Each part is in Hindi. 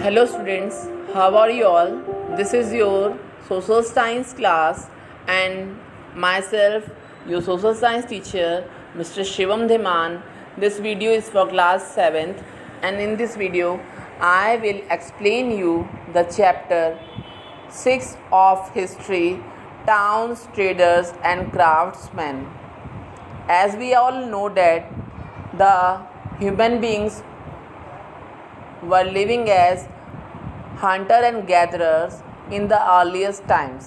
Hello students, how are you all? This is your social science class and myself, your social science teacher, Mr. Shivam Dhiman. This video is for class 7th and in this video I will explain you the chapter 6 of history, towns, traders and craftsmen. As we all know that the human beings were living as hunter and gatherers in the earliest times.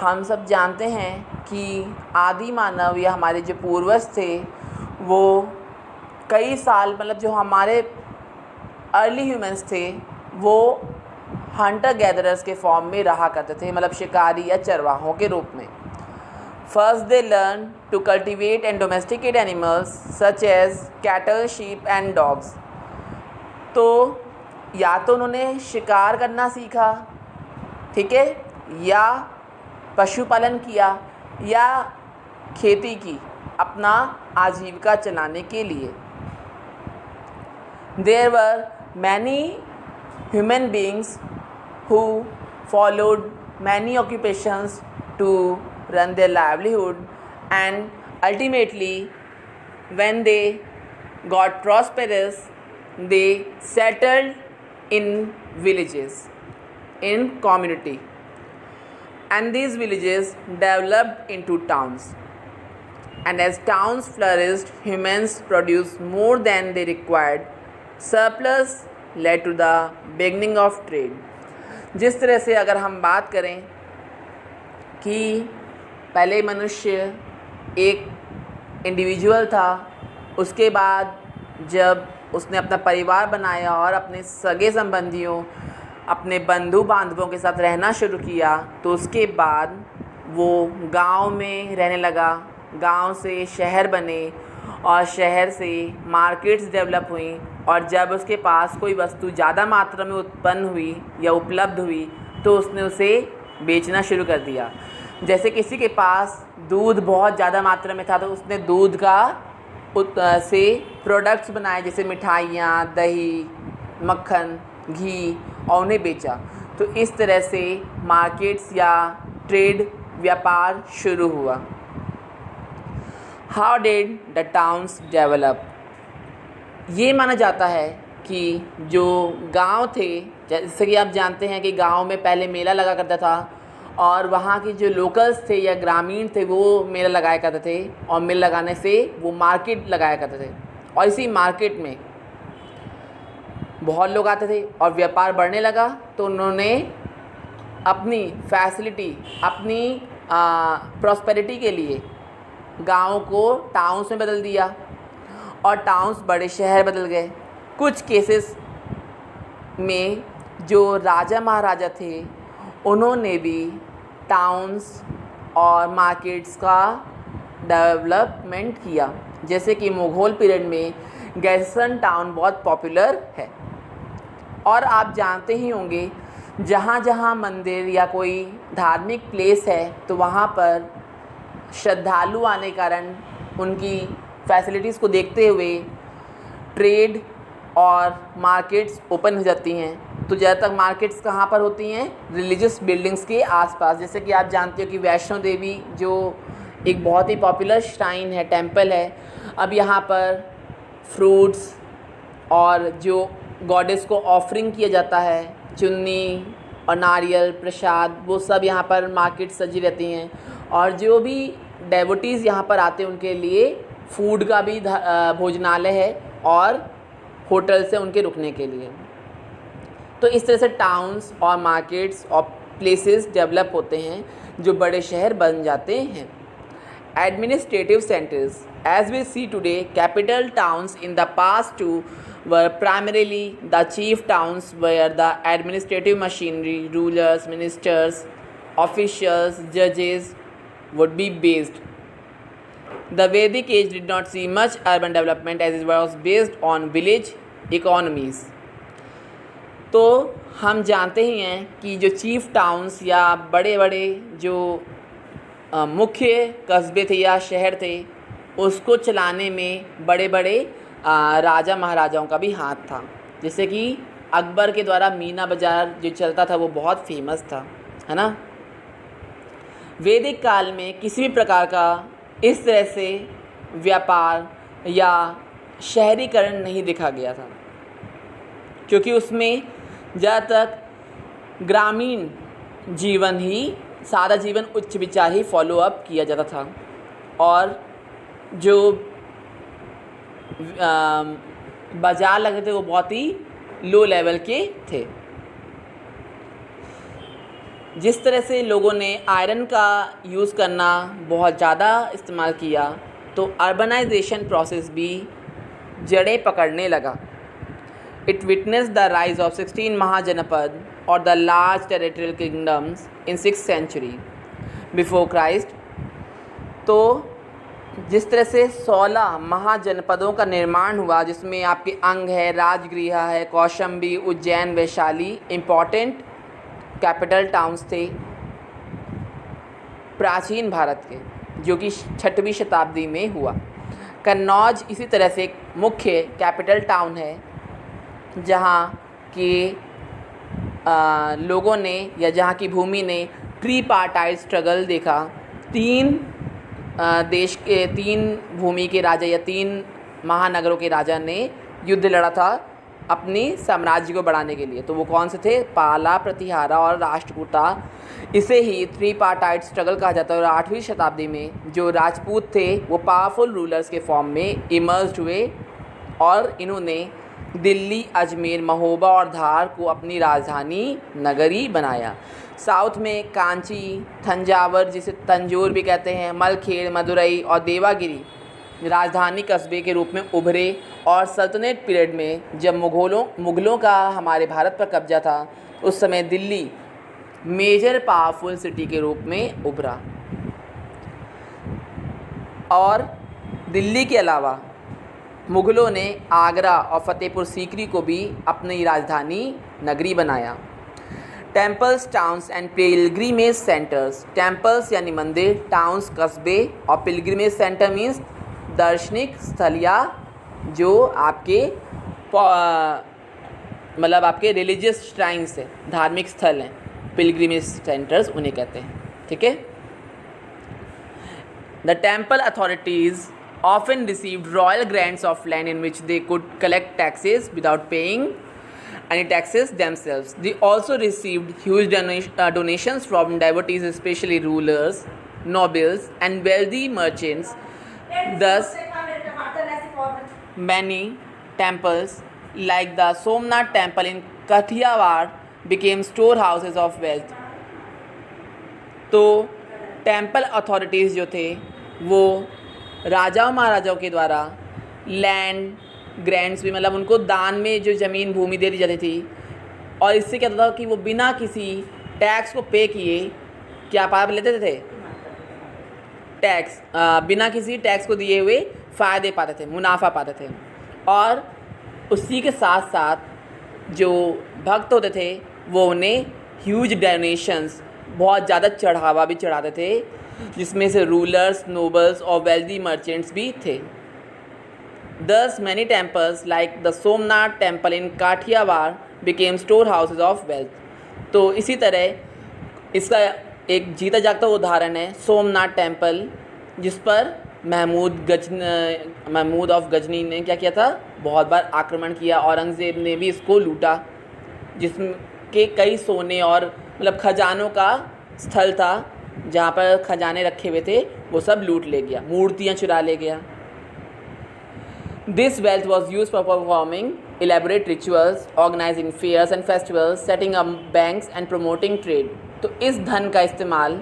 हम सब जानते हैं कि आदि मानव या हमारे जो पूर्वज थे वो कई साल जो हमारे अर्ली ह्यूमंस थे वो हंटर गैदरर्स के फॉर्म में रहा करते थे, शिकारी या चरवाहों के रूप में. First they learned to cultivate and domesticate animals such as cattle, sheep and dogs. तो या तो उन्होंने शिकार करना सीखा, ठीक है, या पशुपालन किया या खेती की अपना आजीविका चलाने के लिए. There were many human beings who followed many occupations to run their livelihood, and ultimately when they got prosperous they settled in villages, in community, and these villages developed into towns, and as towns flourished humans produced more than they required. Surplus led to the beginning of trade. जिस तरह से अगर हम बात करें कि पहले मनुष्य एक इंडिविजुअल था, उसके बाद जब उसने अपना परिवार बनाया और अपने सगे संबंधियों, अपने बंधु बांधवों के साथ रहना शुरू किया, तो उसके बाद वो गांव में रहने लगा, गांव से शहर बने और शहर से मार्केट्स डेवलप हुई, और जब उसके पास कोई वस्तु ज़्यादा मात्रा में उत्पन्न हुई या उपलब्ध हुई तो उसने उसे बेचना शुरू कर दिया. जैसे किसी के पास दूध बहुत ज़्यादा मात्रा में था तो उसने दूध का से प्रोडक्ट्स बनाए, जैसे मिठाइयाँ, दही, मक्खन, घी, और उन्हें बेचा. तो इस तरह से मार्केट्स या ट्रेड व्यापार शुरू हुआ. How did the towns develop? ये माना जाता है कि जो गांव थे, जैसे कि आप जानते हैं कि गांव में पहले मेला लगा करता था और वहाँ के जो लोकल्स थे या ग्रामीण थे वो मेला लगाया करते थे, और मेला लगाने से वो मार्केट लगाया करते थे, और इसी मार्केट में बहुत लोग आते थे और व्यापार बढ़ने लगा. तो उन्होंने अपनी फैसिलिटी, अपनी प्रॉस्पेरिटी के लिए गाँव को टाउन्स में बदल दिया और टाउन्स बड़े शहर बदल गए. कुछ केसेस में जो राजा महाराजा थे उन्होंने भी टाउन्स और मार्केट्स का डेवलपमेंट किया. जैसे कि मुग़ल पीरियड में गैसन टाउन बहुत पॉपुलर है. और आप जानते ही होंगे जहाँ जहाँ मंदिर या कोई धार्मिक प्लेस है तो वहाँ पर श्रद्धालु आने के कारण उनकी फैसिलिटीज़ को देखते हुए ट्रेड और मार्केट्स ओपन हो जाती हैं. तो ज़्यादातर मार्केट्स कहाँ पर होती हैं? रिलीजियस बिल्डिंग्स के आसपास. जैसे कि आप जानते हो कि वैष्णो देवी जो एक बहुत ही पॉपुलर श्राइन है, टेंपल है, अब यहाँ पर फ्रूट्स और जो गॉडेस को ऑफरिंग किया जाता है, चुन्नी और नारियल प्रसाद, वो सब यहाँ पर मार्केट सजी रहती हैं. और जो भी डेवोटीज़ यहाँ पर आते हैं उनके लिए फूड का भी भोजनालय है और होटल से उनके रुकने के लिए. तो इस तरह से टाउन्स और मार्केट्स और प्लेसेस डेवलप होते हैं जो बड़े शहर बन जाते हैं. Administrative centres. As we see today, capital towns in the past too were primarily the chief towns where the administrative machinery, rulers, ministers, officials, judges would be based. The Vedic age did not see much urban development as it was based on village economies. तो हम जानते ही हैं कि जो चीफ टाउन्स या बड़े बड़े जो मुख्य कस्बे थे या शहर थे उसको चलाने में बड़े बड़े राजा महाराजाओं का भी हाथ था. जैसे कि अकबर के द्वारा मीना बाज़ार जो चलता था वो बहुत फेमस था, है ना। वैदिक काल में किसी भी प्रकार का इस तरह से व्यापार या शहरीकरण नहीं देखा गया था, क्योंकि उसमें ज़्यादातर ग्रामीण जीवन ही, सादा जीवन, उच्च विचार ही फॉलो अप किया जाता था, और जो बाज़ार लगे थे वो बहुत ही लो लेवल के थे। जिस तरह से लोगों ने आयरन का यूज़ करना बहुत ज़्यादा इस्तेमाल किया, तो अर्बनाइजेशन प्रोसेस भी जड़ें पकड़ने लगा। It witness the rise of 16 mahajanapada और the large territorial kingdoms in 6th century before Christ. तो जिस तरह से 16 महाजनपदों का निर्माण हुआ, जिसमें आपके अंग है, राजगृह है, Kaushambi, Ujjain, Vaishali important capital towns थे प्राचीन भारत के, जो कि 6वीं शताब्दी में हुआ। कन्नौज इसी तरह से एक मुख्य कैपिटल टाउन है, जहाँ के लोगों ने या जहाँ की भूमि ने ट्रीपार्टाइट स्ट्रगल देखा। 3 देश के 3 भूमि के राजा या 3 महानगरों के राजा ने युद्ध लड़ा था अपनी साम्राज्य को बढ़ाने के लिए। तो वो कौन से थे? पाला, प्रतिहारा और राष्ट्रकूटा। इसे ही ट्रीपार्टाइट स्ट्रगल कहा जाता है। और 8वीं शताब्दी में जो राजपूत थे वो पावरफुल रूलर्स के फॉर्म में इमर्ज हुए, और इन्होंने दिल्ली, अजमेर, महोबा और धार को अपनी राजधानी नगरी बनाया। साउथ में कांची, तंजावर, जिसे तंजौर भी कहते हैं, मलखेड़, मदुरई और देवागिरी राजधानी कस्बे के रूप में उभरे। और सल्तनत पीरियड में जब मुग़लों का हमारे भारत पर कब्जा था, उस समय दिल्ली मेजर पावरफुल सिटी के रूप में उभरा। और दिल्ली के अलावा मुग़लों ने आगरा और फतेहपुर सीकरी को भी अपनी राजधानी नगरी बनाया। Temples, towns and pilgrimage centres. Temples यानी मंदिर, टाउन्स कस्बे, और पिलग्रिमेज सेंटर मीन्स दार्शनिक स्थल या जो आपके मतलब आपके रिलीजियस श्राइन्स है, धार्मिक स्थल हैं, पिलग्रिमेज सेंटर्स उन्हें कहते हैं। ठीक है। The temple authorities often received royal grants of land in which they could collect taxes without paying any taxes themselves. They also received huge donations from devotees, especially rulers, nobles, and wealthy merchants. Thus, many temples, like the Somnath temple in Kathiawar, became storehouses of wealth. तो टेम्पल अथॉरिटीज़ जो थे वो राजाओं महाराजाओं के द्वारा लैंड ग्रांट्स भी, मतलब उनको दान में जो ज़मीन भूमि दे दी जाती थी, और इससे क्या होता था कि वो बिना किसी टैक्स को पे किए क्या पाप लेते थे? टैक्स, बिना किसी टैक्स को दिए हुए फ़ायदे पाते थे, मुनाफा पाते थे। और उसी के साथ साथ जो भक्त होते थे वो उन्हें ह्यूज डोनेशंस, बहुत ज़्यादा चढ़ावा भी चढ़ाते थे, जिसमें से रूलर्स, नोबल्स और वेल्दी मर्चेंट्स भी थे। Thus many temples like the Somnath temple in Kathiawar became storehouses of wealth. तो इसी तरह इसका एक जीता जागता उदाहरण है सोमनाथ टेम्पल, जिस पर महमूद ऑफ गजनी ने क्या किया था? बहुत बार आक्रमण किया। औरंगज़ेब ने भी इसको लूटा, जिसके कई सोने और मतलब खजानों का स्थल था, जहाँ पर खजाने रखे हुए थे वो सब लूट ले गया, मूर्तियाँ चुरा ले गया। This wealth was used for performing elaborate rituals, organizing fairs and festivals, setting up banks and promoting trade. तो इस धन का इस्तेमाल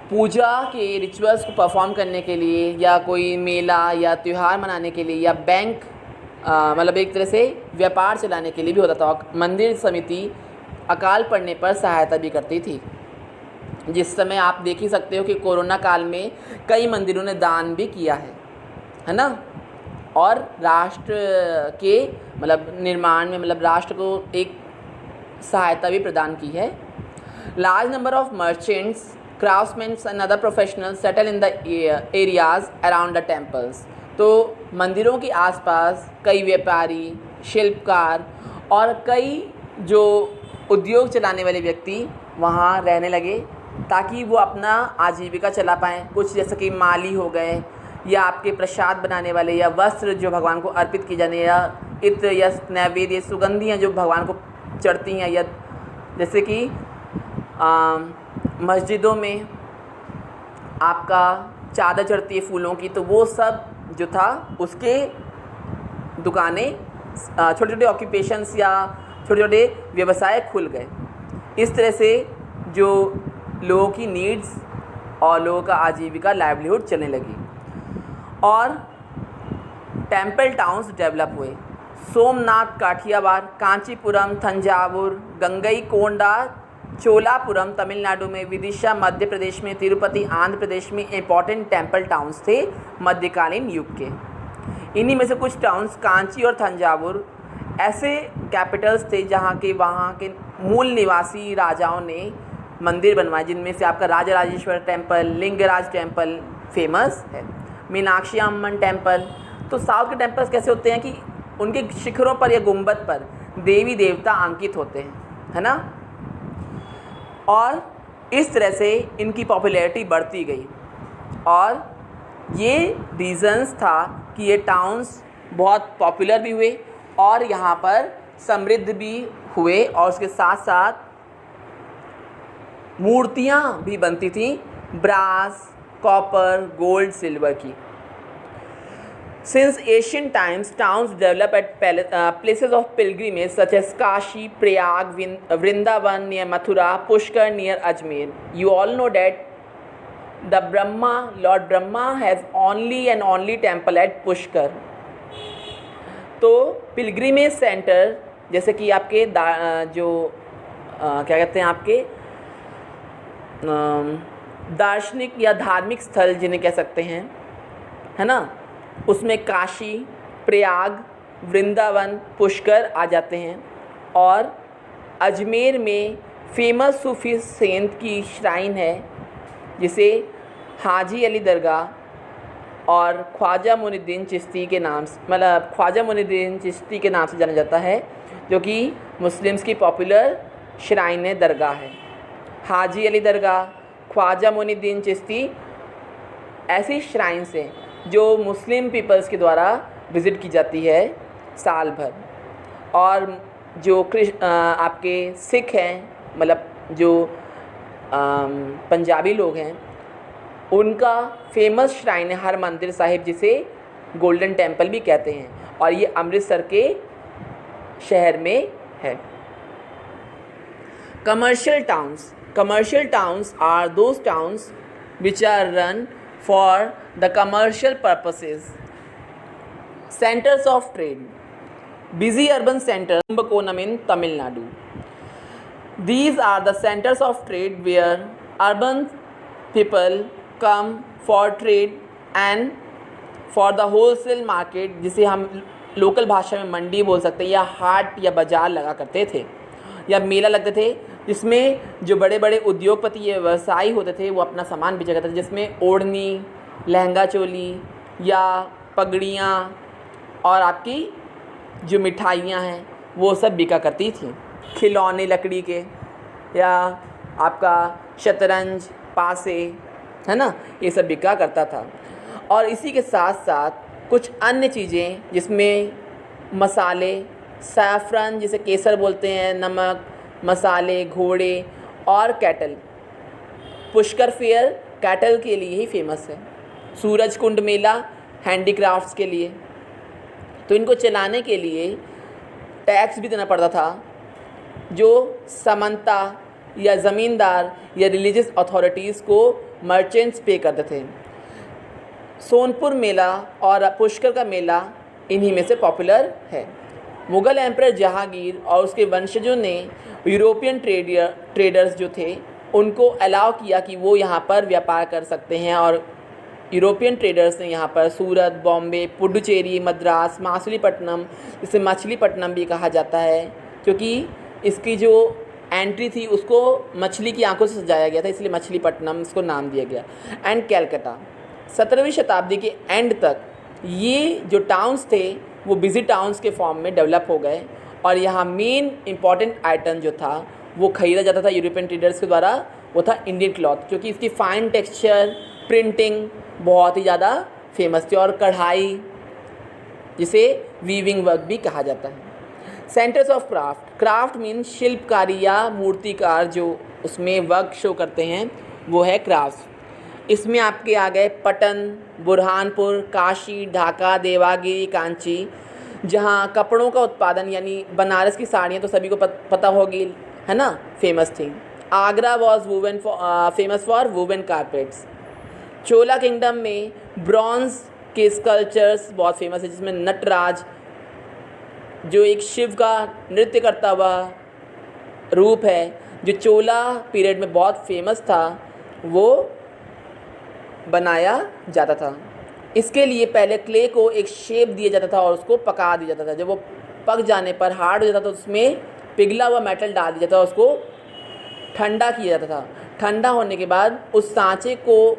पूजा के रिचुअल्स को परफॉर्म करने के लिए, या कोई मेला या त्यौहार मनाने के लिए, या बैंक मतलब एक तरह से व्यापार चलाने के लिए भी होता था। मंदिर समिति अकाल पड़ने पर सहायता भी करती थी। जिस समय आप देख ही सकते हो कि कोरोना काल में कई मंदिरों ने दान भी किया है ना, और राष्ट्र के मतलब निर्माण में, मतलब राष्ट्र को एक सहायता भी प्रदान की है। Large number of merchants, craftsman and other professionals settle in the areas around the temples. तो मंदिरों के आसपास कई व्यापारी, शिल्पकार और कई जो उद्योग चलाने वाले व्यक्ति वहाँ रहने लगे ताकि वो अपना आजीविका चला पाएँ। कुछ जैसे कि माली हो गए, या आपके प्रसाद बनाने वाले, या वस्त्र जो भगवान को अर्पित की जाने, या इत्र या नैवेद्य सुगंधियाँ जो भगवान को चढ़ती हैं, या जैसे कि मस्जिदों में आपका चादर चढ़ती है फूलों की, तो वो सब जो था उसके दुकानें, छोटे छोटे ऑक्यूपेशंस या छोटे छोटे व्यवसाय खुल गए। इस तरह से जो लोगों की नीड्स और लोगों का आजीविका लाइवलीहुड चलने लगी और टेम्पल टाउन्स डेवलप हुए। सोमनाथ काठियावाड़, कांचीपुरम तंजावुर, गंगईकोंडा चोलापुरम तमिलनाडु में, विदिशा मध्य प्रदेश में, तिरुपति आंध्र प्रदेश में इम्पॉर्टेंट टेम्पल टाउन्स थे मध्यकालीन युग के। इन्हीं में से कुछ टाउन्स कांची और तंजावुर ऐसे कैपिटल्स थे जहाँ के वहाँ के मूल निवासी राजाओं ने मंदिर बनवाए, जिनमें से आपका Rajarajeshwara temple, Lingaraj temple famous है, मीनाक्षी अम्मन टेम्पल। तो साउथ के टेम्पल्स कैसे होते हैं कि उनके शिखरों पर या गुंबद पर देवी देवता अंकित होते हैं, है ना। और इस तरह से इनकी पॉपुलैरिटी बढ़ती गई और ये रीज़न्स था कि ये टाउन्स बहुत पॉपुलर भी हुए और यहाँ पर समृद्ध भी हुए, और उसके साथ साथ मूर्तियाँ भी बनती थीं ब्रास, कॉपर, गोल्ड, सिल्वर की। Since ancient times, towns develop at places of pilgrimage such as Kashi, Prayag, Vrindavan near Mathura, Pushkar near Ajmer. You all know that Lord Brahma has only and only temple at Pushkar. तो पिलग्रिमेज सेंटर जैसे कि आपके क्या कहते हैं, आपके दार्शनिक या धार्मिक स्थल जिन्हें कह सकते हैं, है ना, उसमें काशी, प्रयाग, वृंदावन, पुष्कर आ जाते हैं। और अजमेर में फेमस सूफी सेंट की श्राइन है जिसे हाजी अली दरगाह और ख्वाजा मुइनुद्दीन चिश्ती के नाम से, मतलब ख्वाजा मुइनुद्दीन चिश्ती के नाम से जाना जाता है, जो कि मुस्लिम्स की पॉपुलर श्राइन है, दरगाह है। हाजी अली दरगाह, ख्वाजा मुइनुद्दीन चिश्ती ऐसी श्राइन्स हैं जो मुस्लिम पीपल्स के द्वारा विज़िट की जाती है साल भर। और जो आपके सिख हैं, मतलब जो पंजाबी लोग हैं, उनका फेमस श्राइन है हरमंदिर साहिब, जिसे गोल्डन टेम्पल भी कहते हैं, और ये अमृतसर के शहर में है। Commercial towns are those towns which are run for the commercial purposes. Centers of trade. Busy urban centers, Kumbakonam in Tamil Nadu. These are the centers of trade where urban people come for trade and for the wholesale market, जिसे हम लोकल भाषा में मंडी बोल सकते हैं, या हाट या बाज़ार लगा करते थे, या मेला लगते थे, जिसमें जो बड़े बड़े उद्योगपति या व्यवसायी होते थे वो अपना सामान बेचा करते थे, जिसमें ओढ़नी, लहंगा चोली या पगड़ियाँ और आपकी जो मिठाइयाँ हैं वो सब बिका करती थी। खिलौने लकड़ी के, या आपका शतरंज, पासे, है ना, ये सब बिका करता था। और इसी के साथ साथ कुछ अन्य चीज़ें जिसमें मसाले, सैफ़रन जिसे केसर बोलते हैं, नमक, मसाले, घोड़े और कैटल। पुष्कर फेयर कैटल के लिए ही फेमस है। सूरज कुंड मेला हैंडीक्राफ्ट्स के लिए। तो इनको चलाने के लिए टैक्स भी देना पड़ता था, जो समंता या ज़मींदार या रिलीजियस अथॉरिटीज़ को मर्चेंट्स पे करते थे। सोनपुर मेला और पुष्कर का मेला इन्हीं में से पॉपुलर है। मुग़ल एम्परर जहांगीर और उसके वंशजों ने यूरोपियन ट्रेडर्स जो थे उनको अलाउ किया कि वो यहाँ पर व्यापार कर सकते हैं, और यूरोपियन ट्रेडर्स ने यहाँ पर सूरत, बॉम्बे, पुडुचेरी, मद्रास, मछलीपट्टनम, जिसे मछलीपट्टनम भी कहा जाता है, क्योंकि इसकी जो एंट्री थी उसको मछली की आंखों से सजाया गया था, इसलिए मछलीपट्टनम इसको नाम दिया गया। एंड कैलकाटा। 17वीं शताब्दी के एंड तक ये जो टाउन्स थे वो बिजी टाउन्स के फॉर्म में डेवलप हो गए, और यहाँ मेन इम्पॉर्टेंट आइटम जो था वो खरीदा जाता था यूरोपियन ट्रेडर्स के द्वारा, वो था इंडियन क्लॉथ, क्योंकि इसकी फाइन टेक्सचर, प्रिंटिंग बहुत ही ज़्यादा फेमस थी, और कढ़ाई जिसे वीविंग वर्क भी कहा जाता है। Centres of craft, craft mean शिल्पकारी या मूर्तिकार जो उसमें वर्क शो करते हैं वो है क्राफ्ट। इसमें आपके आ गए पटन, बुरहानपुर, काशी, ढाका, देवागिरी, कांची, जहाँ कपड़ों का उत्पादन यानी बनारस की साड़ियाँ तो सभी को पता होगी, है ना, फेमस थी। Agra was famous for woven carpets. Chola kingdom में ब्रॉन्ज के स्कल्पचर्स बहुत फेमस है, जिसमें नटराज जो एक शिव का नृत्य करता हुआ रूप है, जो चोला पीरियड में बहुत फेमस था, वो बनाया जाता था। इसके लिए पहले क्ले को एक शेप दिया जाता था और उसको पका दिया जाता था। जब वो पक जाने पर हार्ड हो जाता था, उसमें पिघला हुआ मेटल डाल दिया जाता था, उसको ठंडा किया जाता था। ठंडा होने के बाद उस सांचे को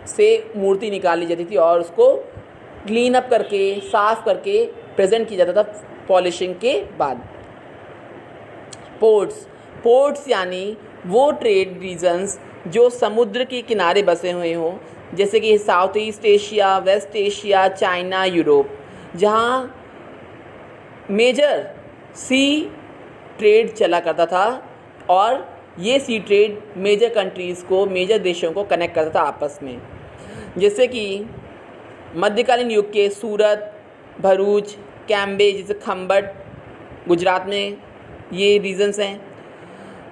से मूर्ति निकाली जाती थी और उसको क्लीन अप करके, साफ़ करके प्रेजेंट किया जाता था पॉलिशिंग के बाद। पोर्ट्स यानी वो ट्रेड रीजन्स जो समुद्र के किनारे बसे हुए हों, जैसे कि south east Asia, west Asia, China, Europe, जहाँ मेजर सी ट्रेड चला करता था, और ये सी ट्रेड मेजर कंट्रीज़ को, मेजर देशों को कनेक्ट करता था आपस में। जैसे कि मध्यकालीन युग के सूरत, भरूच, कैम्बे, जैसे खम्बट गुजरात में ये रीजन्स हैं,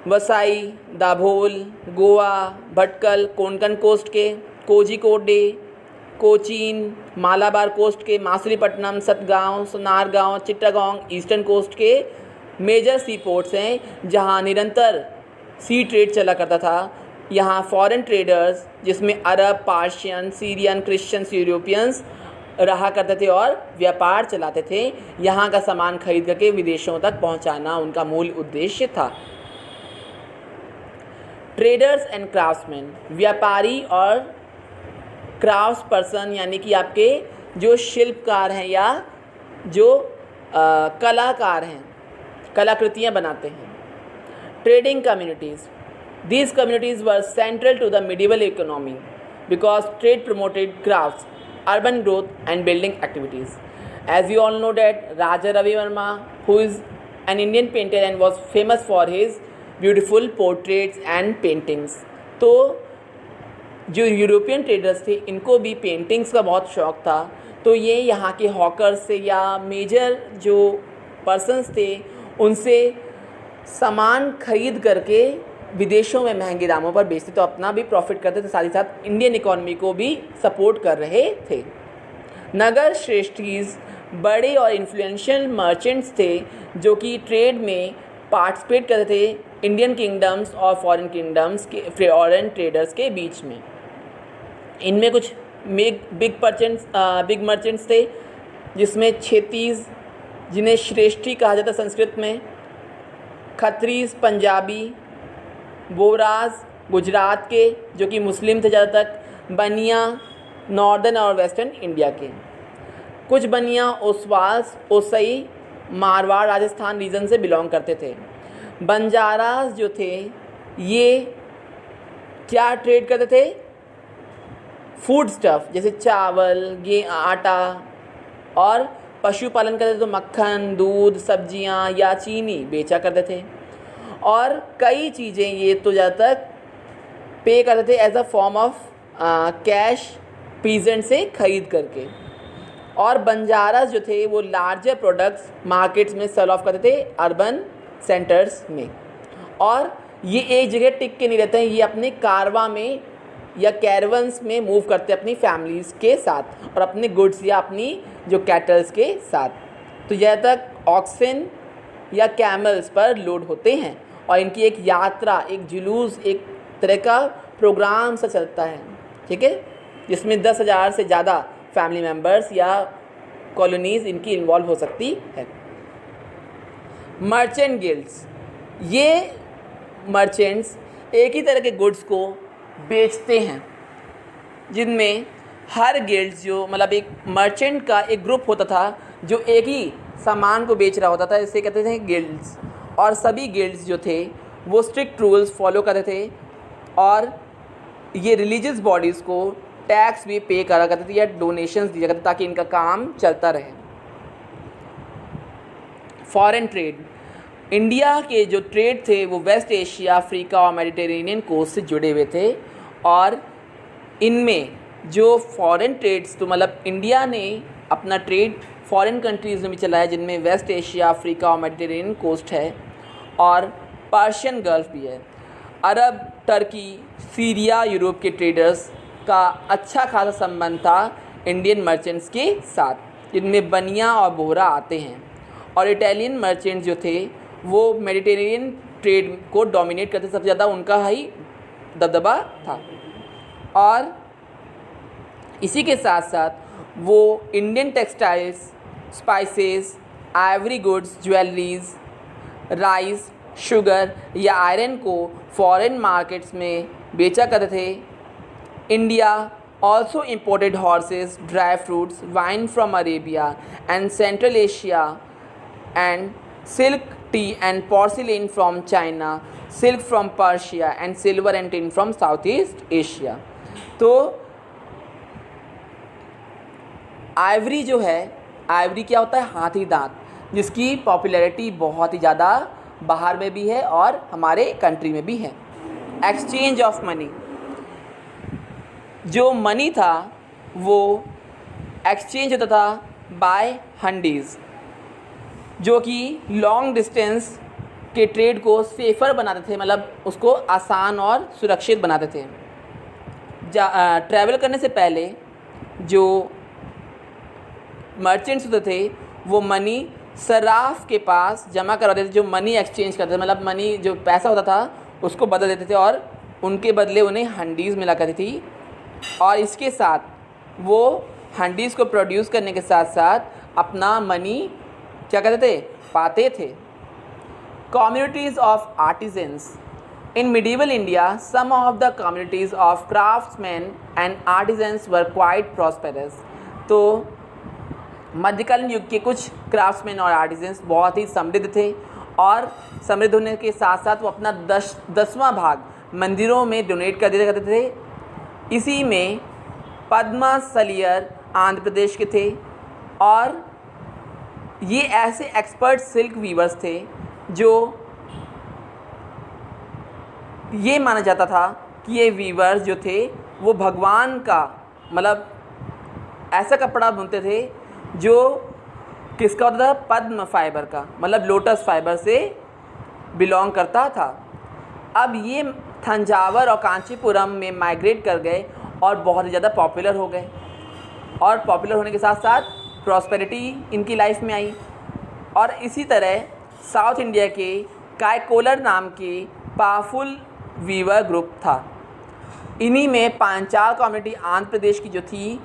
वसाई, दाभोल, गोवा, भटकल कोंकण कोस्ट के, कोझिकोडे, कोचीन, मालाबार कोस्ट के, मासुलीपट्टनम, सतगांव, सोनारगांव, चिट्टागोंग ईस्टर्न कोस्ट के मेजर सी पोर्ट्स हैं जहां निरंतर सी ट्रेड चला करता था। यहाँ फॉरेन ट्रेडर्स जिसमें अरब, पार्शियन, सीरियन, क्रिश्चियंस, यूरोपियंस रहा करते थे और व्यापार चलाते थे। यहाँ का सामान खरीद करके विदेशों तक पहुँचाना उनका मूल उद्देश्य था। ट्रेडर्स एंड क्राफ्ट्समैन, व्यापारी और क्राफ्ट्स पर्सन यानी कि आपके जो शिल्पकार हैं या जो कलाकार हैं, कलाकृतियाँ बनाते हैं। Trading communities, these communities were central to the medieval economy because trade promoted crafts, urban growth and building activities. As you all know that Raja Ravi Verma, who is an Indian painter and was famous for his beautiful portraits and paintings, तो जो यूरोपियन ट्रेडर्स थे इनको भी पेंटिंग्स का बहुत शौक़ था, तो ये यहाँ के हॉकर्स से या मेजर जो पर्सन्स थे उनसे सामान खरीद करके विदेशों में महंगे दामों पर बेचते, तो अपना भी प्रॉफिट करते थे, साथ ही साथ इंडियन इकोनॉमी को भी सपोर्ट कर रहे थे। नगर श्रेष्ठीज बड़े और इन्फ्लुएंशियल मर्चेंट्स थे जो कि ट्रेड में पार्टिसिपेट करते थे इंडियन किंगडम्स और फॉरेन किंगडम्स के फॉरेन ट्रेडर्स के बीच में। इनमें कुछ बिग मर्चेंट्स थे जिसमें क्षेत्रीज जिन्हें श्रेष्ठी कहा जाता संस्कृत में, खत्रीज पंजाबी, बोराज गुजरात के जो कि मुस्लिम थे ज़्यादातर, बनिया नॉर्दर्न और वेस्टर्न इंडिया के, कुछ बनिया ओसवाल्स, ओसई, मारवाड़ राजस्थान रीजन से बिलोंग करते थे। बंजारास जो थे ये क्या ट्रेड करते थे? फूड स्टफ़ जैसे चावल, आटा, और पशुपालन करते थे तो मक्खन, दूध, सब्जियां या चीनी बेचा करते थे। और कई चीज़ें ये तो ज़्यादातर पे करते थे as a form of cash peasant से ख़रीद करके। और बंजारास जो थे वो लार्जर प्रोडक्ट्स मार्केट्स में सेल ऑफ करते थे अर्बन सेंटर्स में। और ये एक जगह टिक के नहीं रहते हैं, ये अपने कारवा में या कैरवंस में मूव करते हैं अपनी फैमिलीज़ के साथ और अपने गुड्स या अपनी जो कैटल्स के साथ। तो ज़्यादातर ऑक्सन या कैमल्स पर लोड होते हैं और इनकी एक यात्रा, एक जुलूस, एक तरह का प्रोग्राम सा चलता है, ठीक है, जिसमें 10,000 से ज़्यादा फैमिली मेम्बर्स या कॉलोनीज़ इनकी इन्वॉल्व हो सकती है। मर्चेंट गिल्ड्स, ये मर्चेंट्स एक ही तरह के गुड्स को बेचते हैं जिनमें हर गिल्ड्स जो मतलब एक मर्चेंट का एक ग्रुप होता था जो एक ही सामान को बेच रहा होता था, इसे कहते थे गिल्ड्स। और सभी गिल्ड्स जो थे वो स्ट्रिक्ट रूल्स फॉलो करते थे और ये रिलीजियस बॉडीज़ को टैक्स भी पे करा करते थे या डोनेशंस दिया करते ताकि इनका काम चलता रहे। फॉरेन ट्रेड, इंडिया के जो ट्रेड थे वो वेस्ट एशिया, अफ्रीका और मेडिटेरेनियन कोस्ट से जुड़े हुए थे। और इनमें जो फॉरेन ट्रेड्स, तो मतलब इंडिया ने अपना ट्रेड फॉरेन कंट्रीज़ में भी चलाया जिनमें वेस्ट एशिया, अफ्रीका और मेडिटेरेनियन कोस्ट है और पर्शियन गल्फ भी है। अरब, टर्की, सीरिया, यूरोप के ट्रेडर्स का अच्छा खासा संबंध था इंडियन मर्चेंट्स के साथ, जिनमें बनिया और बोहरा आते हैं। और इटालियन मर्चेंट्स जो थे वो मेडिटेरेनियन ट्रेड को डोमिनेट करते, सबसे ज़्यादा उनका ही दबदबा था। और इसी के साथ साथ वो Indian textiles, spices, Ivory goods, jewelleries, rice, sugar या आयरन को फॉरेन मार्केट्स में बेचा करते थे। India also imported horses, dry fruits, wine from Arabia and central Asia and silk, T and porcelain from China, silk from Persia and silver and tin from south east Asia. तो आइवरी जो है, आइवरी क्या होता है? हाथी दांत, जिसकी पॉपुलैरिटी बहुत ही ज़्यादा बाहर में भी है और हमारे कंट्री में भी है। एक्सचेंज ऑफ मनी, जो मनी था वो एक्सचेंज होता था बाय हंडीज़, जो कि लॉन्ग डिस्टेंस के ट्रेड को सेफ़र बनाते थे, मतलब उसको आसान और सुरक्षित बनाते थे। ट्रैवल करने से पहले जो मर्चेंट्स होते थे वो मनी सराफ के पास जमा करवाते थे, जो मनी एक्सचेंज करते थे, मतलब मनी जो पैसा होता था उसको बदल देते थे और उनके बदले उन्हें हंडीज़ मिला करती थी। और इसके साथ वो हंडीज़ को प्रोड्यूस करने के साथ साथ अपना मनी क्या करते थे? पाते थे। Communities of artisans, in medieval India some of the communities of craftsman and artisans were quite prosperous. तो मध्यकालीन युग के कुछ क्राफ्ट्समैन और आर्टिजन्स बहुत ही समृद्ध थे और समृद्ध होने के साथ साथ वो अपना 10वां भाग मंदिरों में डोनेट कर देते करते थे। इसी में पद्मा सलियर आंध्र प्रदेश के थे और ये ऐसे एक्सपर्ट सिल्क वीवर्स थे जो ये माना जाता था कि ये वीवर्स जो थे वो भगवान का, मतलब ऐसा कपड़ा बुनते थे जो किसका होता था? पद्म फाइबर का, मतलब लोटस फाइबर से बिलोंग करता था। अब ये थंजावर और कांचीपुरम में माइग्रेट कर गए और बहुत ही ज़्यादा पॉपुलर हो गए और पॉपुलर होने के साथ साथ प्रॉस्पेरिटी इनकी लाइफ में आई। और इसी तरह साउथ इंडिया के कायकोलर नाम के पावरफुल वीवर ग्रुप था। इन्हीं में पांचाल कम्युनिटी आंध्र प्रदेश की जो थी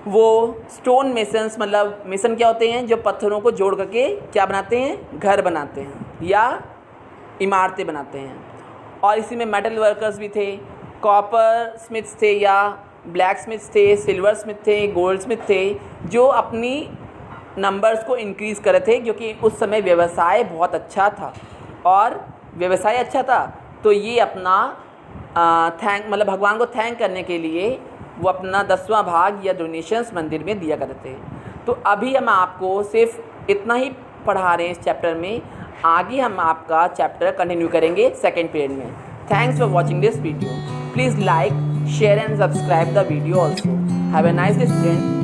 वो स्टोन मेसन्स, मतलब मेसन क्या होते हैं? जो पत्थरों को जोड़ करके क्या बनाते हैं? घर बनाते हैं या इमारतें बनाते हैं। और इसी में मेटल वर्कर्स भी थे, कॉपर स्मिथ्स थे या ब्लैक स्मिथ्स थे, सिल्वर स्मिथ थे, गोल्ड स्मिथ थे, जो अपनी नंबर्स को इंक्रीज़ कर रहे थे क्योंकि उस समय व्यवसाय बहुत अच्छा था। और व्यवसाय अच्छा था तो ये अपना मतलब भगवान को थैंक करने के लिए वो अपना 10वां भाग या डोनेशंस मंदिर में दिया करते थे। तो अभी हम आपको सिर्फ इतना ही पढ़ा रहे हैं इस चैप्टर में, आगे हम आपका चैप्टर कंटिन्यू करेंगे सेकेंड पीरियड में। Thanks for watching this video. Please like, share and subscribe the video also. Have a nice day student.